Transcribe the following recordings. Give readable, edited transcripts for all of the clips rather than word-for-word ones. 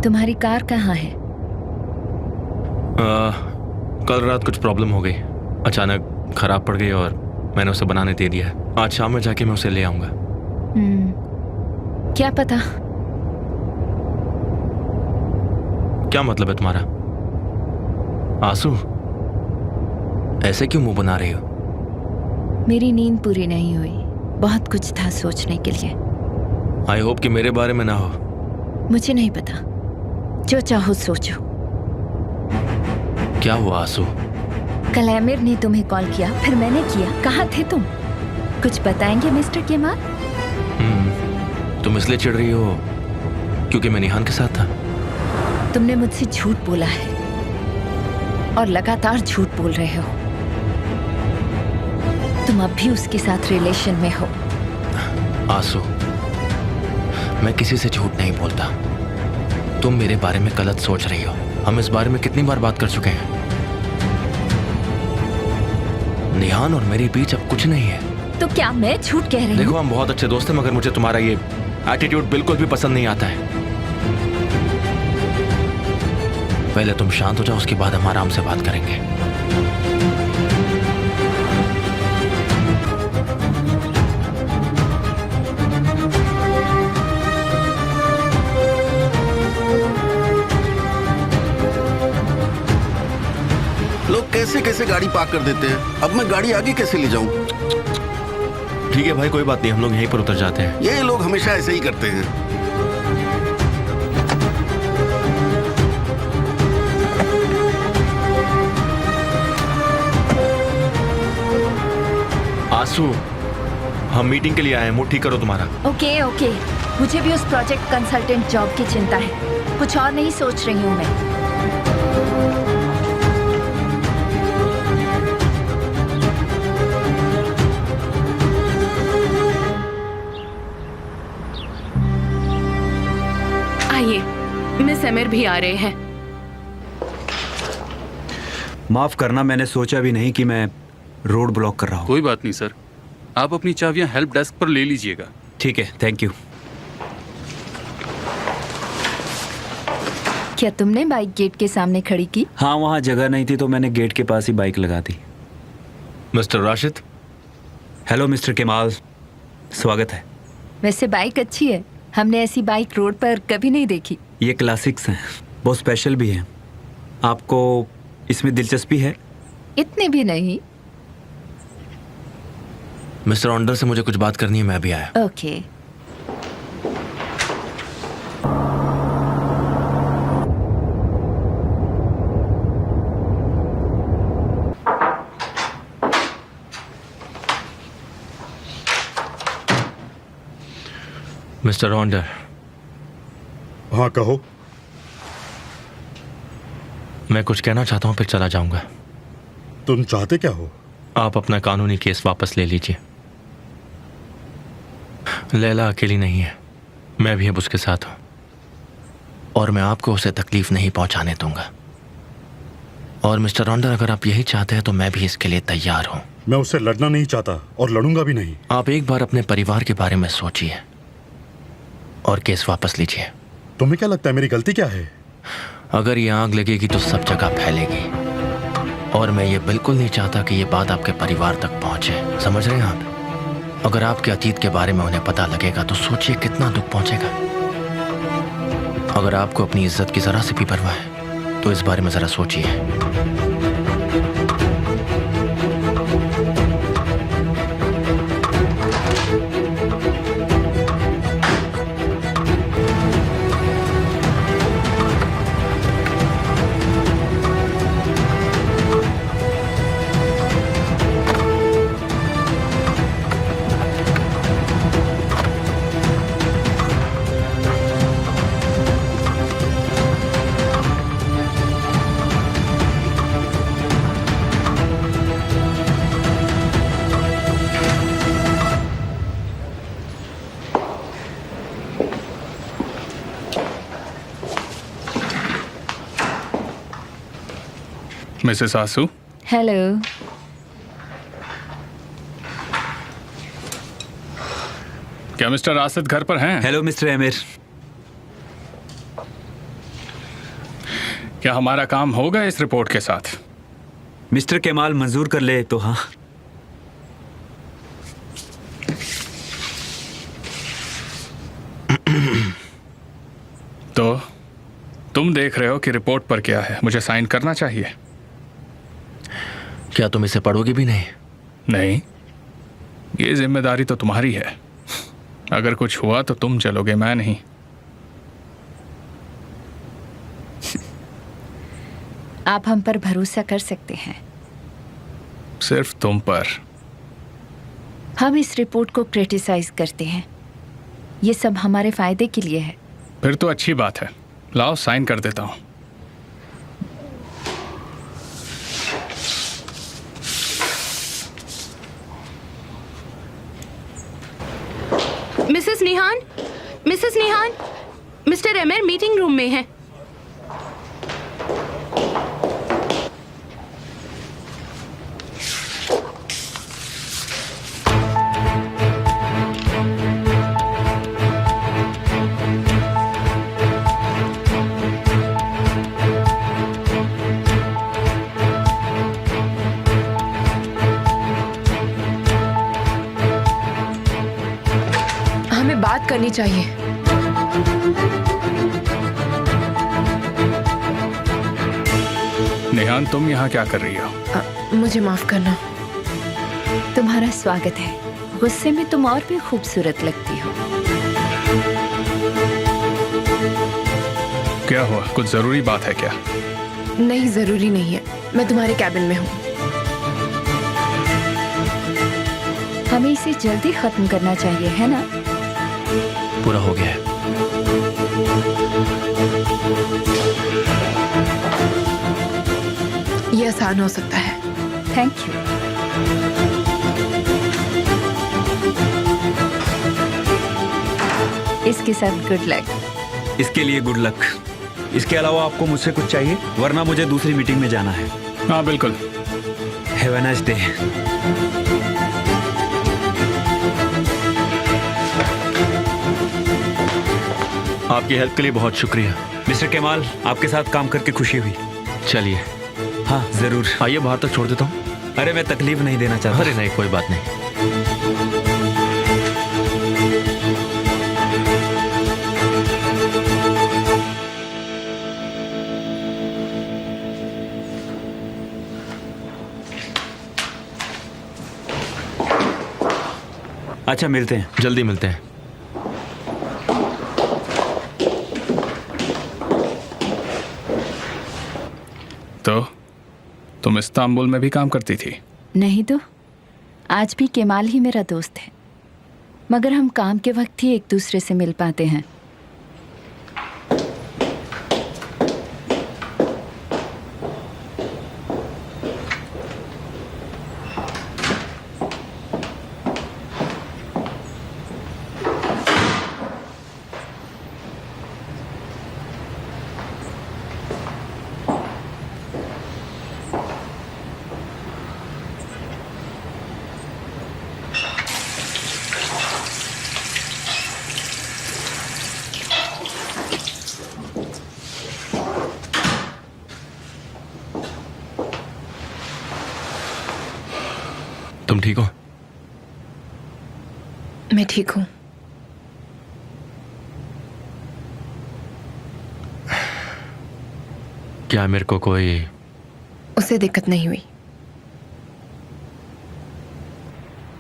तुम्हारी कार कहाँ है? कल रात कुछ प्रॉब्लम हो गई, अचानक खराब पड़ गई और मैंने उसे बनाने दे दिया है। आज शाम में जाके मैं उसे ले आऊंगा। क्या पता। क्या मतलब है तुम्हारा? आंसू, ऐसे क्यों मुंह बना रही हो? मेरी नींद पूरी नहीं हुई, बहुत कुछ था सोचने के लिए। आई होप कि मेरे बारे में ना हो। मुझे नहीं पता, जो चाहो सोचो। क्या हुआ आंसू? कल आमिर ने तुम्हें कॉल किया, फिर मैंने किया। कहाँ थे तुम? कुछ बताएंगे मिस्टर केमाल? तुम इसलिए चिढ़ रही हो क्योंकि मैं निहान के साथ था? तुमने मुझसे झूठ बोला है और लगातार झूठ बोल रहे हो। तुम अब भी उसके साथ रिलेशन में हो। आंसू, मैं किसी से झूठ नहीं बोलता। तुम मेरे बारे में गलत सोच रही हो। हम इस बारे में कितनी बार बात कर चुके हैं। निहान और मेरे बीच अब कुछ नहीं है। तो क्या मैं झूठ कह रही हूँ? देखो, हम बहुत अच्छे दोस्त हैं, मगर मुझे तुम्हारा ये एटीट्यूड बिल्कुल भी पसंद नहीं आता है। पहले तुम शांत हो जाओ, उसके बाद हम आराम से बात करेंगे। लोग कैसे कैसे गाड़ी पार्क कर देते हैं। अब मैं गाड़ी आगे कैसे ले जाऊं? ठीक है भाई, कोई बात नहीं, हम लोग यहीं पर उतर जाते हैं। ये लोग हमेशा ऐसे ही करते हैं। आंसू, हम मीटिंग के लिए आए हैं, मूड ठीक करो तुम्हारा। ओके, मुझे भी उस प्रोजेक्ट कंसल्टेंट जॉब की चिंता है। कुछ और नहीं सोच रही हूँ मैं। आइए, मिस अमीर भी आ रहे हैं। माफ करना, मैंने सोचा भी नहीं कि मैं रोड ब्लॉक कर रहा हूँ। कोई बात नहीं सर, आप अपनी चाबियां हेल्प डेस्क पर ले लीजिएगा। ठीक है, थैंक यू। क्या तुमने बाइक गेट के सामने खड़ी की? हाँ, वहाँ जगह नहीं थी तो मैंने गेट के पास ही बाइक लगा दी। Mister Rashid. Hello mister Kemal, स्वागत है। वैसे बाइक अच्छी है, हमने ऐसी बाइक रोड पर कभी नहीं देखी। ये क्लासिक्स हैं, बहुत स्पेशल भी हैं। आपको इसमें दिलचस्पी है? इतनी भी नहीं। मिस्टर ऑन्डर से मुझे कुछ बात करनी है, मैं भी आया। ओके। मिस्टर ऑन्डर। हाँ, कहो। मैं कुछ कहना चाहता हूँ, फिर चला जाऊंगा। तुम चाहते क्या हो? आप अपना कानूनी केस वापस ले लीजिए। लैला अकेली नहीं है, मैं भी अब उसके साथ हूं और मैं आपको उसे तकलीफ नहीं पहुंचाने दूंगा। और मिस्टर ऑन्डर, अगर आप यही चाहते हैं तो मैं भी इसके लिए तैयार हूं। मैं उससे लड़ना नहीं चाहता और लड़ूंगा भी नहीं। आप एक बार अपने परिवार के बारे में सोचिए और केस वापस लीजिए। तुम्हें क्या लगता है मेरी गलती क्या है? अगर ये आग लगेगी तो सब जगह फैलेगी और मैं ये बिल्कुल नहीं चाहता कि ये बात आपके परिवार तक पहुंचे। समझ रहे हैं आप? अगर आपके अतीत के बारे में उन्हें पता लगेगा तो सोचिए कितना दुख पहुंचेगा। अगर आपको अपनी इज्जत की जरा सी भी परवाह है तो इस बारे में जरा सोचिए। मिसेस आंसू। हेलो। क्या मिस्टर राशिद घर पर हैं? Hello mister Aamir. क्या हमारा काम होगा इस रिपोर्ट के साथ? मिस्टर केमाल मंजूर कर ले तो हाँ। तो तुम देख रहे हो कि रिपोर्ट पर क्या है, मुझे साइन करना चाहिए? क्या तुम इसे पढ़ोगे भी नहीं? नहीं, ये जिम्मेदारी तो तुम्हारी है। अगर कुछ हुआ तो तुम चलोगे, मैं नहीं। आप हम पर भरोसा कर सकते हैं। सिर्फ तुम पर। हम इस रिपोर्ट को क्रिटिसाइज करते हैं, ये सब हमारे फायदे के लिए है। फिर तो अच्छी बात है, लाओ साइन कर देता हूं। मिसेस निहान, मिसेस निहान, मिस्टर एमर मीटिंग रूम में है। हमें बात करनी चाहिए। निहान, तुम यहाँ क्या कर रही हो? मुझे माफ करना। तुम्हारा स्वागत है। गुस्से में तुम और भी खूबसूरत लगती हो। क्या हुआ, कुछ जरूरी बात है क्या? नहीं, जरूरी नहीं है। मैं तुम्हारे कैबिन में हूँ। हमें इसे जल्दी खत्म करना चाहिए, है ना? पूरा हो गया है। ये आसान हो सकता है। Thank you. इसके साथ गुड लक। इसके लिए गुड लक। इसके अलावा आपको मुझसे कुछ चाहिए, वरना मुझे दूसरी मीटिंग में जाना है। हाँ बिल्कुल। Have a nice day. आपकी हेल्प के लिए बहुत शुक्रिया। मिस्टर केमाल, आपके साथ काम करके खुशी हुई। चलिए, हाँ जरूर। आइए बाहर तक छोड़ देता हूँ। अरे मैं तकलीफ नहीं देना चाहता। अरे नहीं, कोई बात नहीं। अच्छा, मिलते हैं। जल्दी मिलते हैं। तो तुम इस्तांबुल में भी काम करती थी? नहीं तो, आज भी केमाल ही मेरा दोस्त है, मगर हम काम के वक्त ही एक दूसरे से मिल पाते हैं। तुम ठीक हो? मैं ठीक हूँ। क्या मेरे को कोई उसे दिक्कत नहीं हुई।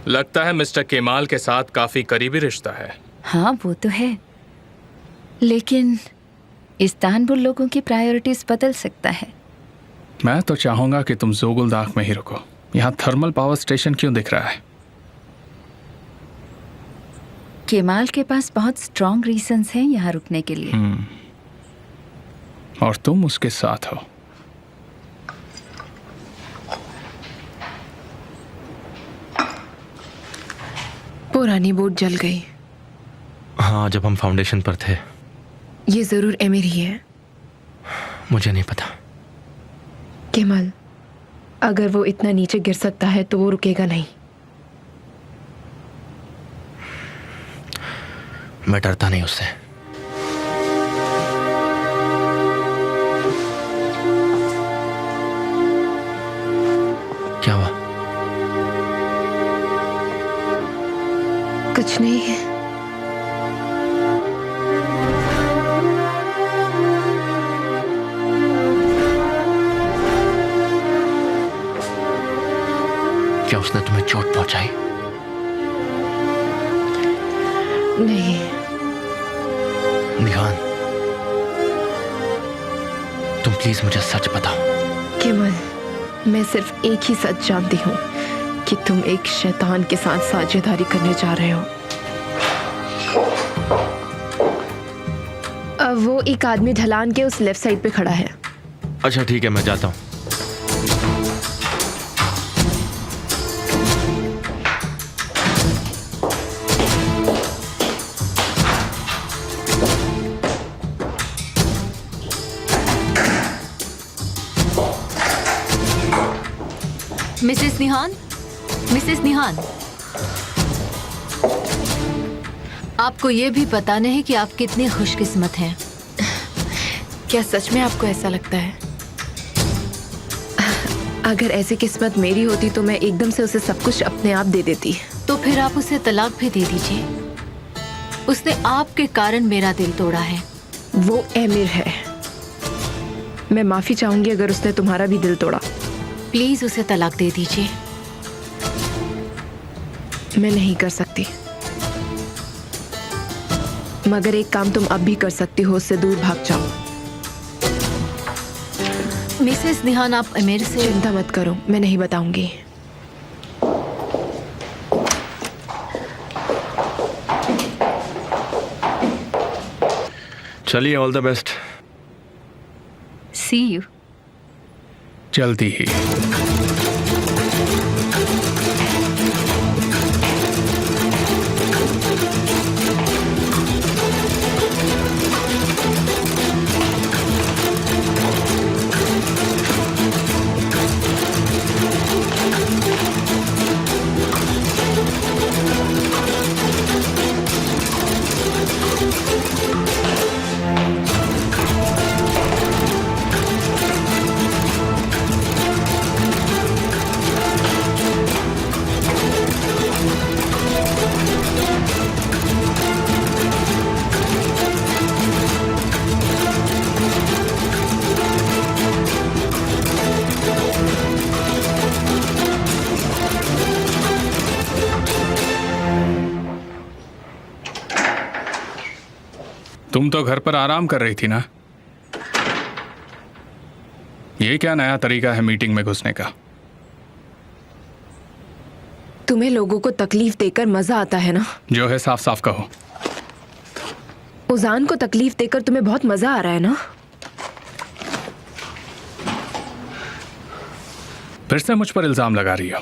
लगता है मिस्टर केमाल के साथ काफी करीबी रिश्ता है। हाँ वो तो है, लेकिन इस्तांबुल लोगों की प्रायोरिटीज बदल सकता है। मैं तो चाहूंगा कि तुम जोगुलदाख में ही रुको। यहाँ थर्मल पावर स्टेशन क्यों दिख रहा है? केमाल के पास बहुत स्ट्रॉन्ग रीजंस हैं यहाँ रुकने के लिए। और तुम उसके साथ हो। पुरानी बोट जल गई। हाँ, जब हम फाउंडेशन पर थे। ये जरूर एमिर ही है। मुझे नहीं पता। केमाल, अगर वो इतना नीचे गिर सकता है तो वो रुकेगा नहीं। मैं डरता नहीं उससे। चोट पहुंचाई? नहीं। निहान, तुम प्लीज मुझे सच बताओ। केमल, मैं सिर्फ एक ही सच जानती हूँ कि तुम एक शैतान के साथ साझेदारी करने जा रहे हो। वो एक आदमी ढलान के उस लेफ्ट साइड पे खड़ा है। अच्छा ठीक है, मैं जाता हूँ। मिसेस निहान, मिसेस निहान, आपको ये भी पता नहीं कि आप कितनी खुशकिस्मत हैं। क्या सच में आपको ऐसा लगता है? अगर ऐसी किस्मत मेरी होती तो मैं एकदम से उसे सब कुछ अपने आप दे देती। तो फिर आप उसे तलाक भी दे दीजिए। उसने आपके कारण मेरा दिल तोड़ा है। वो एमिर है। मैं माफी चाहूंगी अगर उसने तुम्हारा भी दिल तोड़ा। प्लीज उसे तलाक दे दीजिए। मैं नहीं कर सकती, मगर एक काम तुम अब भी कर सकती हो, उससे दूर भाग जाओ। मिसेस निहान, आप अमीर से चिंता मत करो, मैं नहीं बताऊंगी। चलिए, all the best. See you. जल्दी ही। तुम तो घर पर आराम कर रही थी ना? ये क्या नया तरीका है मीटिंग में घुसने का? तुम्हें लोगों को तकलीफ देकर मजा आता है ना? जो है साफ साफ कहो। उजान को तकलीफ देकर तुम्हें बहुत मजा आ रहा है ना? फिर से मुझ पर इल्जाम लगा रही हो।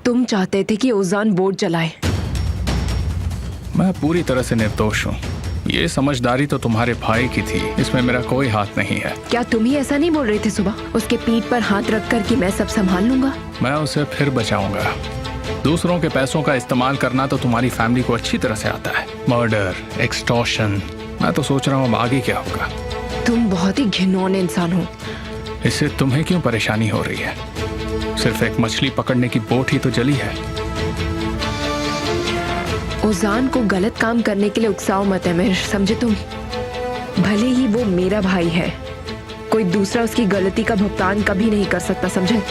तुम चाहते थे कि उजान बोर्ड चलाए। मैं पूरी तरह से निर्दोष हूँ। ये समझदारी तो तुम्हारे भाई की थी, इसमें मेरा कोई हाथ नहीं है। क्या तुम ही ऐसा नहीं बोल रहे थे सुबह, उसके पीठ पर हाथ रखकर कि मैं सब संभाल लूंगा? मैं उसे फिर बचाऊंगा। दूसरों के पैसों का इस्तेमाल करना तो तुम्हारी फैमिली को अच्छी तरह से आता है। Murder, extortion. मैं तो सोच रहा हूँ अब आगे क्या होगा। तुम बहुत ही घिनौने इंसान हो। इससे तुम्हें क्यों परेशानी हो रही है? सिर्फ एक मछली पकड़ने की बोट ही तो जली है। उजान को गलत काम करने के लिए उकसाओ मत अमीर, समझे तुम? भले ही वो मेरा भाई है, कोई दूसरा उसकी गलती का भुगतान कभी नहीं कर सकता, समझे?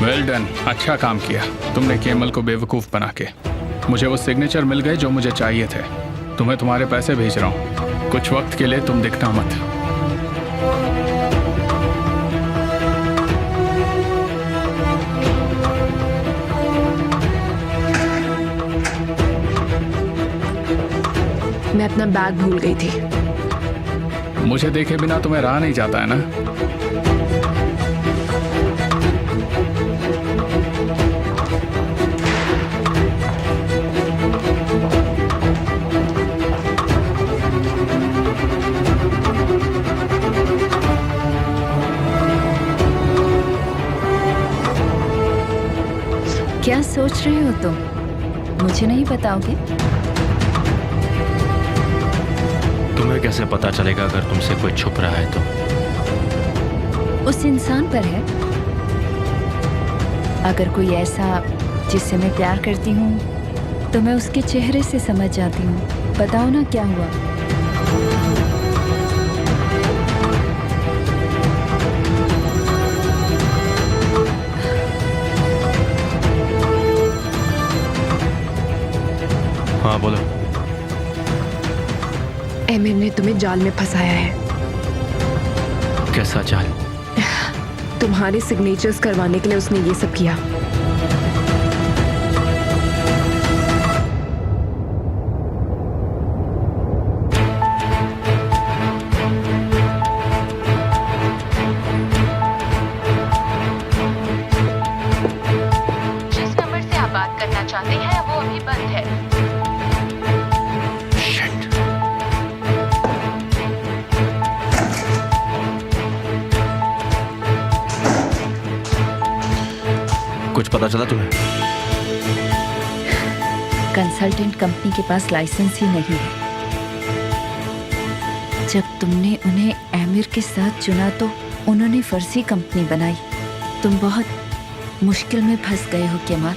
वेल डन, अच्छा काम किया तुमने केमल को बेवकूफ बना के। मुझे वो सिग्नेचर मिल गए जो मुझे चाहिए थे। तुम्हें तुम्हारे पैसे भेज रहा हूँ, कुछ वक्त के लिए तुम दिखना मत। मैं अपना बैग भूल गई थी। मुझे देखे बिना तुम्हें रहा नहीं जाता है ना? क्या सोच रहे हो तुम? मुझे नहीं बताओगे? तुम्हें कैसे पता चलेगा अगर तुमसे कोई छुप रहा है तो? उस इंसान पर है। अगर कोई ऐसा जिससे मैं प्यार करती हूँ तो मैं उसके चेहरे से समझ जाती हूँ। बताओ ना क्या हुआ? हाँ बोलो। एमिर ने तुम्हें जाल में फंसाया है। कैसा जाल? तुम्हारे सिग्नेचर्स करवाने के लिए उसने ये सब किया। जिस नंबर से आप बात करना चाहते हैं वो अभी बंद है। Shit. कुछ पता चला तुम्हें? कंसल्टेंट कंपनी के पास लाइसेंस ही नहीं है। जब तुमने उन्हें आमिर के साथ चुना तो उन्होंने फर्जी कंपनी बनाई। तुम बहुत मुश्किल में फंस गए हो केमाल।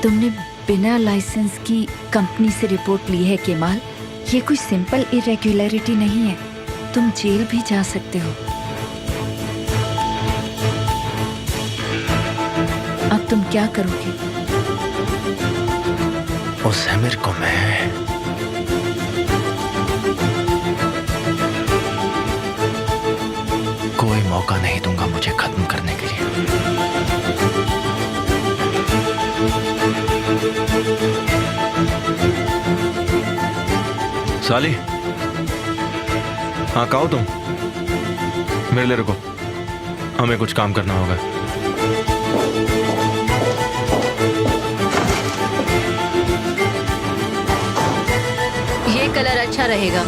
तुमने बिना लाइसेंस की कंपनी से रिपोर्ट ली है केमाल। ये कोई सिंपल इरेगुलरिटी नहीं है, तुम जेल भी जा सकते हो। अब तुम क्या करोगे? उस आमिर को मैं कोई मौका नहीं दूंगा मुझे खत्म करने के लिए। साली, हाँ कहो तुम। मेरे लिए रुको, हमें कुछ काम करना होगा। ये कलर अच्छा रहेगा।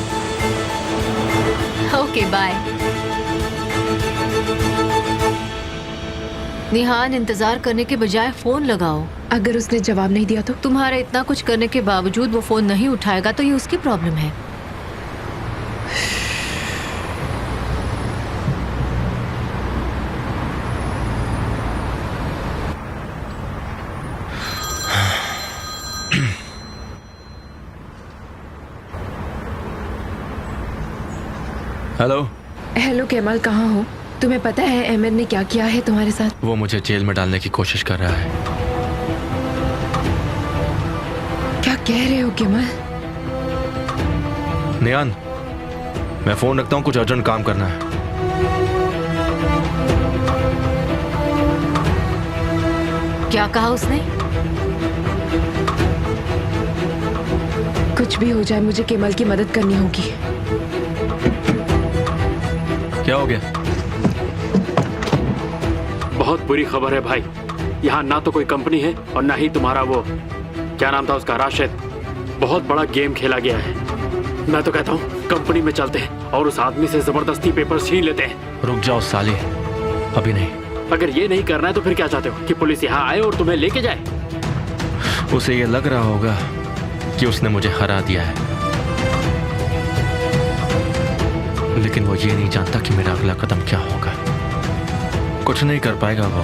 Okay bye. निहान, इंतजार करने के बजाय फोन लगाओ। अगर उसने जवाब नहीं दिया तो? तुम्हारे इतना कुछ करने के बावजूद वो फोन नहीं उठाएगा तो ये उसकी प्रॉब्लम है। हेलो। हेलो केमाल, कहाँ हो? तुम्हें पता है आमिर ने क्या किया है तुम्हारे साथ? वो मुझे जेल में डालने की कोशिश कर रहा है। क्या कह रहे हो केमाल? नियान, मैं फोन रखता हूँ, कुछ अर्जेंट काम करना है। क्या कहा उसने? कुछ भी हो जाए मुझे केमाल की मदद करनी होगी। क्या हो गया? बहुत बुरी खबर है भाई। यहाँ ना तो कोई कंपनी है और ना ही तुम्हारा वो क्या नाम था उसका, राशिद। बहुत बड़ा गेम खेला गया है। मैं तो कहता हूँ कंपनी में चलते हैं और उस आदमी से जबरदस्ती पेपर छीन लेते हैं। रुक जाओ साले, अभी नहीं। अगर ये नहीं करना है तो फिर क्या चाहते हो कि पुलिस यहाँ आए और तुम्हें लेके जाए? उसे ये लग रहा होगा कि उसने मुझे हरा दिया है, लेकिन वो ये नहीं जानता कि मेरा अगला कदम क्या होगा। कुछ नहीं कर पाएगा वो।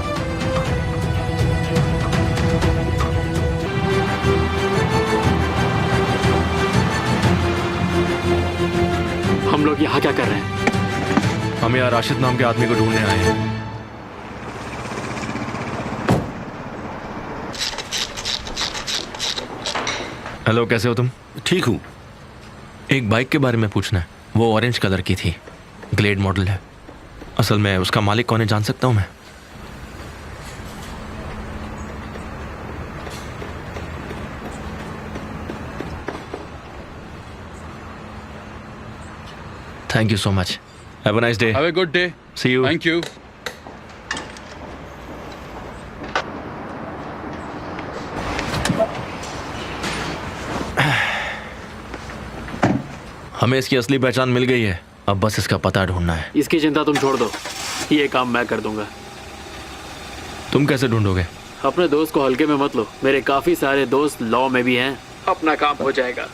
हम लोग यहाँ क्या कर रहे हैं? हम यहाँ राशिद नाम के आदमी को ढूंढने आए हैं। हेलो, कैसे हो तुम? ठीक हूँ। एक बाइक के बारे में पूछना है। वो ऑरेंज कलर की थी, ग्लेड मॉडल है। असल में उसका मालिक कौन है जान सकता हूँ मैं? Thank you so much. Have a nice day. Have a good day. See you. Thank you. हमें इसकी असली पहचान मिल गई है, अब बस इसका पता ढूंढना है। इसकी चिंता तुम छोड़ दो, ये काम मैं कर दूंगा। तुम कैसे ढूंढोगे? अपने दोस्त को हल्के में मत लो, मेरे काफी सारे दोस्त लॉ में भी हैं। अपना काम हो जाएगा।